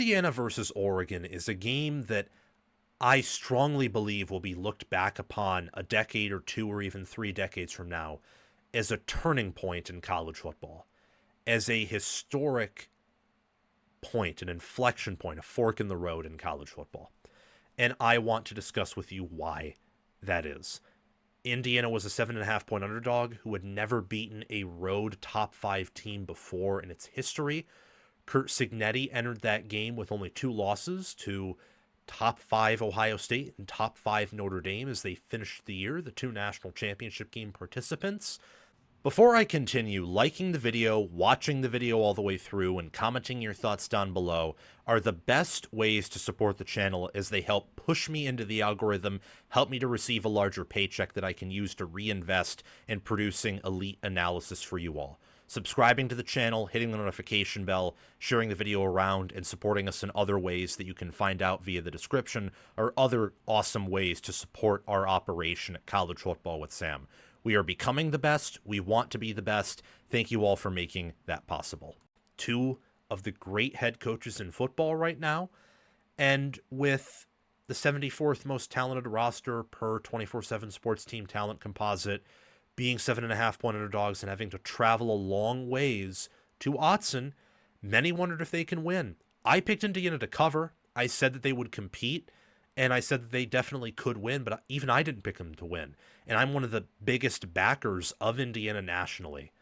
Indiana versus Oregon is a game that I strongly believe will be looked back upon a decade or two or even 3 decades from now as a turning point in college football, as a historic point, an inflection point, a fork in the road in college football. And I want to discuss with you why that is. Indiana was a 7.5 point underdog who had never beaten a road top 5 team before in its history. Curt Cignetti entered that game with only 2 losses to top 5 Ohio State and top 5 Notre Dame as they finished the year, the 2 national championship game participants. Before I continue, liking the video, watching the video all the way through, and commenting your thoughts down below are the best ways to support the channel, as they help push me into the algorithm, help me to receive a larger paycheck that I can use to reinvest in producing elite analysis for you all. Subscribing to the channel, hitting the notification bell, sharing the video around, and supporting us in other ways that you can find out via the description are other awesome ways to support our operation at College Football with Sam. We are becoming the best. We want to be the best. Thank you all for making that possible. 2 of the great head coaches in football right now, and with the 74th most talented roster per 24/7 Sports Team Talent Composite, being 7.5 point underdogs and having to travel a long ways to Autzen, many wondered if they can win. I picked Indiana to cover. I said that they would compete, and I said that they definitely could win, but even I didn't pick them to win. And I'm one of the biggest backers of Indiana nationally.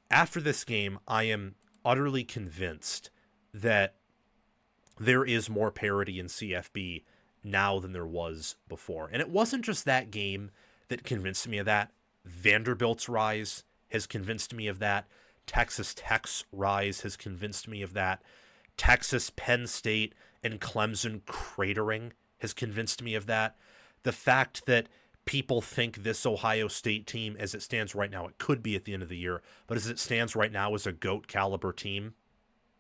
After this game, I am utterly convinced that there is more parity in CFB now than there was before. And it wasn't just that game that convinced me of that. Vanderbilt's rise has convinced me of that. Texas Tech's rise has convinced me of that. Texas, Penn State, and Clemson cratering has convinced me of that. The fact that people think this Ohio State team, as it stands right now, it could be at the end of the year, but as it stands right now, is a GOAT caliber team.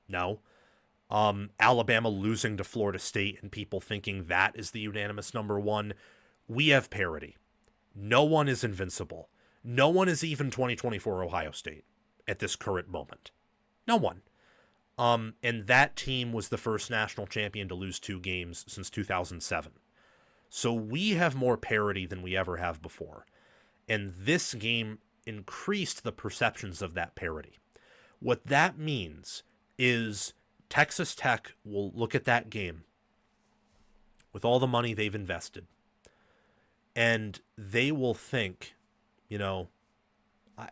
No. Alabama losing to Florida State and people thinking that is the unanimous number 1. We have parity. No one is invincible. No one is even 2024 Ohio State at this current moment. No one. And that team was the first national champion to lose 2 games since 2007. So we have more parity than we ever have before. And this game increased the perceptions of that parity. What that means is Texas Tech will look at that game with all the money they've invested, and they will think, you know,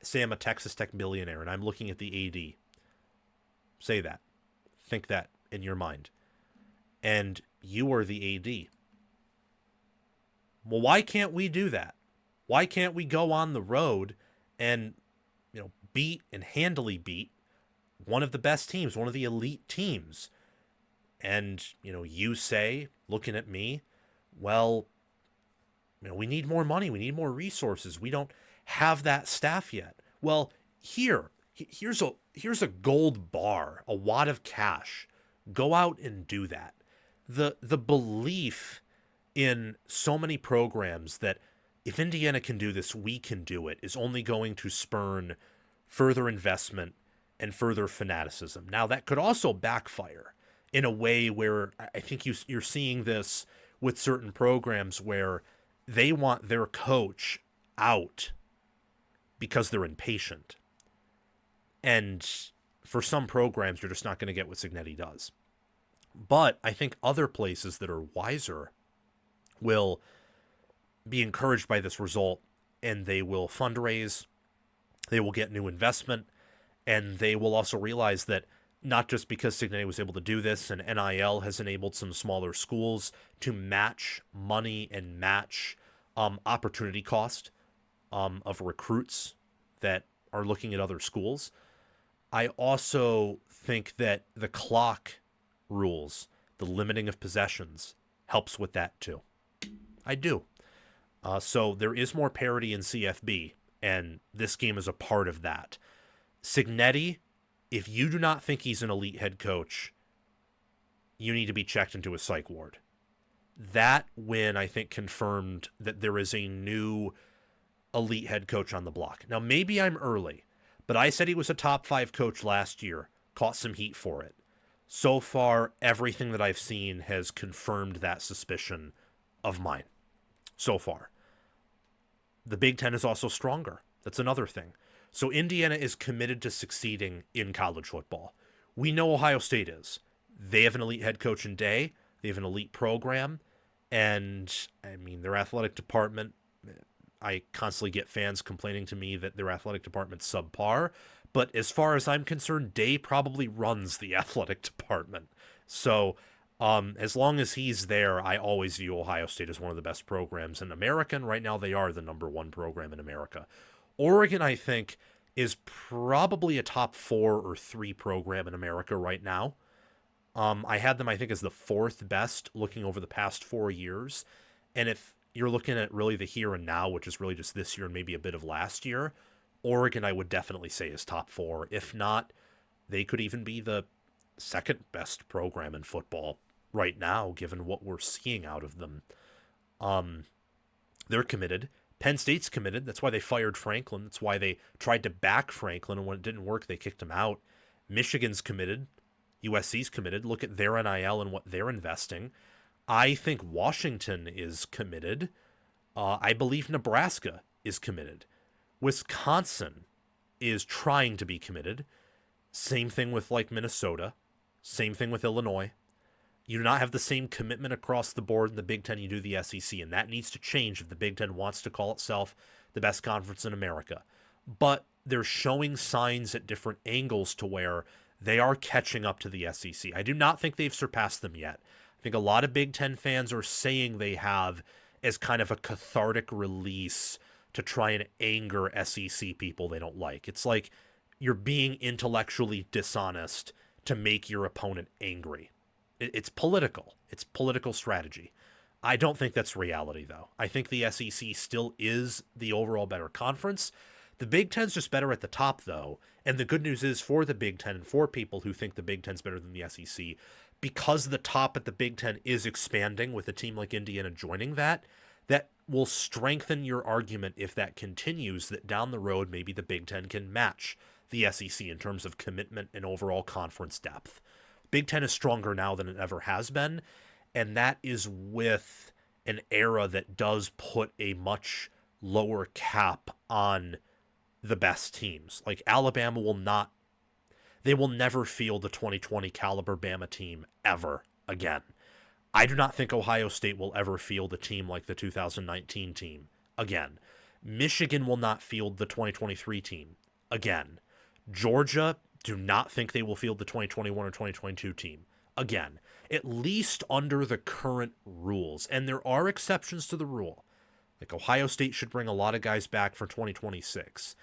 say I'm a Texas Tech billionaire and I'm looking at the AD. Say that. Think that in your mind. And you are the AD. Well, why can't we do that? Why can't we go on the road and, beat and handily beat one of the best teams, one of the elite teams? And, you say, looking at me, well, we need more money. We need more resources. We don't have that staff yet. Well, here's a gold bar, a wad of cash. Go out and do that. The belief in so many programs that if Indiana can do this, we can do it, is only going to spurn further investment and further fanaticism. Now, that could also backfire in a way where I think you're seeing this with certain programs where they want their coach out because they're impatient. And for some programs, you're just not going to get what Cignetti does. But I think other places that are wiser will be encouraged by this result, and they will fundraise, they will get new investment, and they will also realize that not just because Cignetti was able to do this, and NIL has enabled some smaller schools to match money and match opportunity cost of recruits that are looking at other schools. I also think that the clock rules, the limiting of possessions, helps with that too. I do. So there is more parity in CFB, and this game is a part of that. Cignetti, if you do not think he's an elite head coach, you need to be checked into a psych ward. That win, I think, confirmed that there is a new elite head coach on the block. Now, maybe I'm early, but I said he was a top 5 coach last year, caught some heat for it. So far, everything that I've seen has confirmed that suspicion of mine. So far. The Big Ten is also stronger. That's another thing. So Indiana is committed to succeeding in college football. We know Ohio State is. They have an elite head coach in Day. They have an elite program. And, I mean, their athletic department, I constantly get fans complaining to me that their athletic department's subpar. But as far as I'm concerned, Day probably runs the athletic department. So as long as he's there, I always view Ohio State as one of the best programs in America. And right now, they are the number one program in America. Oregon, I think, is probably a top 4 or 3 program in America right now. I had them, I think, as the 4th best looking over the past 4 years. And if you're looking at really the here and now, which is really just this year and maybe a bit of last year, Oregon, I would definitely say, is top 4. If not, they could even be the 2nd best program in football right now, given what we're seeing out of them. They're committed. Penn State's committed. That's why they fired Franklin. That's why they tried to back Franklin, and when it didn't work, they kicked him out. Michigan's committed. USC's committed. Look at their NIL and what they're investing. I think Washington is committed. I believe Nebraska is committed. Wisconsin is trying to be committed. Same thing with like Minnesota. Same thing with Illinois. You do not have the same commitment across the board in the Big Ten you do the SEC, and that needs to change if the Big Ten wants to call itself the best conference in America. But they're showing signs at different angles to where they are catching up to the SEC. I do not think they've surpassed them yet. I think a lot of Big Ten fans are saying they have as kind of a cathartic release to try and anger SEC people they don't like. It's like you're being intellectually dishonest to make your opponent angry. It's political. It's political strategy. I don't think that's reality, though. I think the SEC still is the overall better conference. The Big Ten's just better at the top, though. And the good news is for the Big Ten and for people who think the Big Ten's better than the SEC, because the top at the Big Ten is expanding with a team like Indiana joining that, that will strengthen your argument if that continues, that down the road maybe the Big Ten can match the SEC in terms of commitment and overall conference depth. Big Ten is stronger now than it ever has been, and that is with an era that does put a much lower cap on the best teams. Like Alabama they will never field the 2020 caliber Bama team ever again. I do not think Ohio State will ever field a team like the 2019 team again. Michigan will not field the 2023 team again. Georgia, do not think they will field the 2021 or 2022 team again, at least under the current rules. And there are exceptions to the rule. Like Ohio State should bring a lot of guys back for 2026.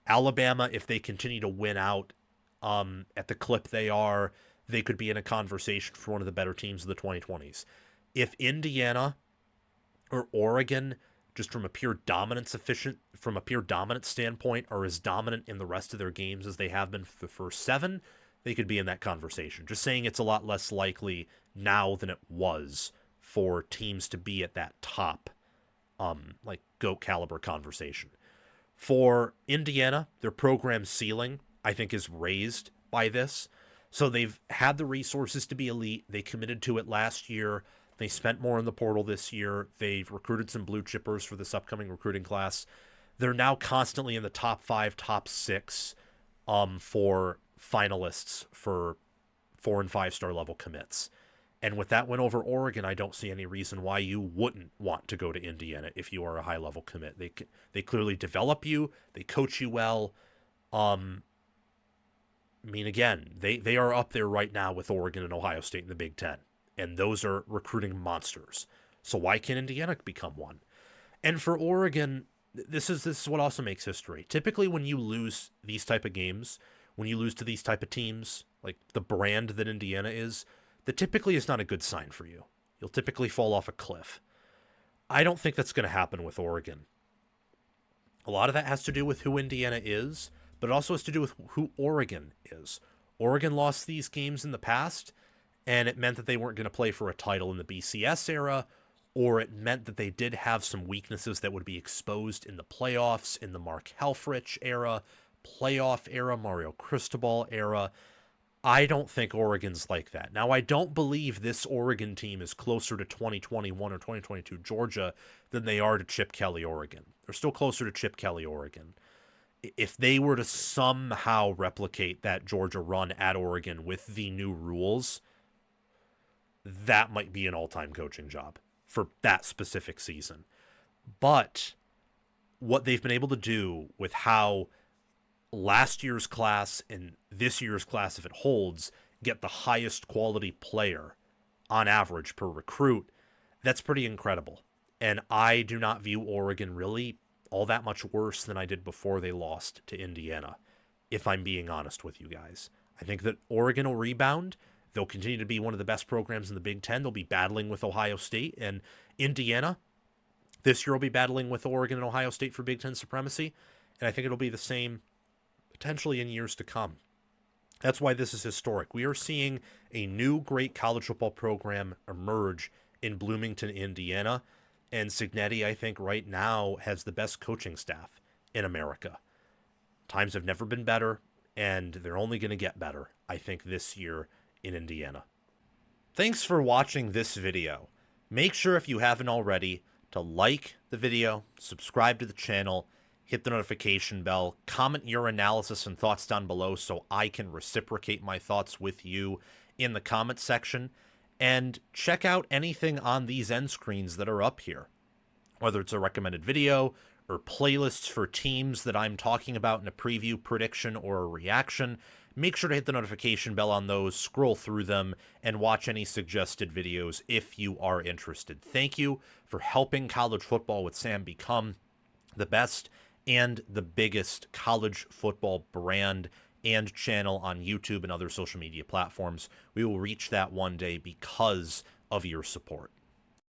Alabama, if they continue to win out at the clip they are, they could be in a conversation for one of the better teams of the 2020s. If Indiana or Oregon, just from a pure dominance standpoint, are as dominant in the rest of their games as they have been for the first 7, they could be in that conversation. Just saying it's a lot less likely now than it was for teams to be at that top, like GOAT caliber conversation. For Indiana, their program ceiling, I think, is raised by this. So they've had the resources to be elite. They committed to it last year. They spent more in the portal this year. They've recruited some blue chippers for this upcoming recruiting class. They're now constantly in the top 5, top 6 for finalists for 4 and 5 star level commits. And with that win over Oregon, I don't see any reason why you wouldn't want to go to Indiana if you are a high level commit. They clearly develop you. They coach you well. I mean, again, they are up there right now with Oregon and Ohio State in the Big Ten. And those are recruiting monsters. So why can't Indiana become one? And for Oregon, this is what also makes history. Typically when you lose these type of games, when you lose to these type of teams, like the brand that Indiana is, that typically is not a good sign for you. You'll typically fall off a cliff. I don't think that's going to happen with Oregon. A lot of that has to do with who Indiana is, but it also has to do with who Oregon is. Oregon lost these games in the past, and it meant that they weren't going to play for a title in the BCS era, or it meant that they did have some weaknesses that would be exposed in the playoffs, in the Mark Helfrich era, playoff era, Mario Cristobal era. I don't think Oregon's like that. Now, I don't believe this Oregon team is closer to 2021 or 2022 Georgia than they are to Chip Kelly, Oregon. They're still closer to Chip Kelly, Oregon. If they were to somehow replicate that Georgia run at Oregon with the new rules, that might be an all-time coaching job for that specific season. But what they've been able to do with how last year's class and this year's class, if it holds, get the highest quality player on average per recruit, that's pretty incredible. And I do not view Oregon really all that much worse than I did before they lost to Indiana, if I'm being honest with you guys. I think that Oregon will rebound. They'll continue to be one of the best programs in the Big Ten. They'll be battling with Ohio State, and Indiana this year will be battling with Oregon and Ohio State for Big Ten supremacy. And I think it'll be the same potentially in years to come. That's why this is historic. We are seeing a new great college football program emerge in Bloomington, Indiana. And Cignetti, I think, right now has the best coaching staff in America. Times have never been better, and they're only going to get better, I think, this year in Indiana. Thanks for watching this video. Make sure, if you haven't already, to like the video, subscribe to the channel, hit the notification bell, comment your analysis and thoughts down below so I can reciprocate my thoughts with you in the comment section, and check out anything on these end screens that are up here. Whether it's a recommended video or playlists for teams that I'm talking about in a preview, prediction, or a reaction, make sure to hit the notification bell on those, scroll through them, and watch any suggested videos if you are interested. Thank you for helping college football with Sam become the best and the biggest college football brand and channel on YouTube and other social media platforms. We will reach that one day because of your support.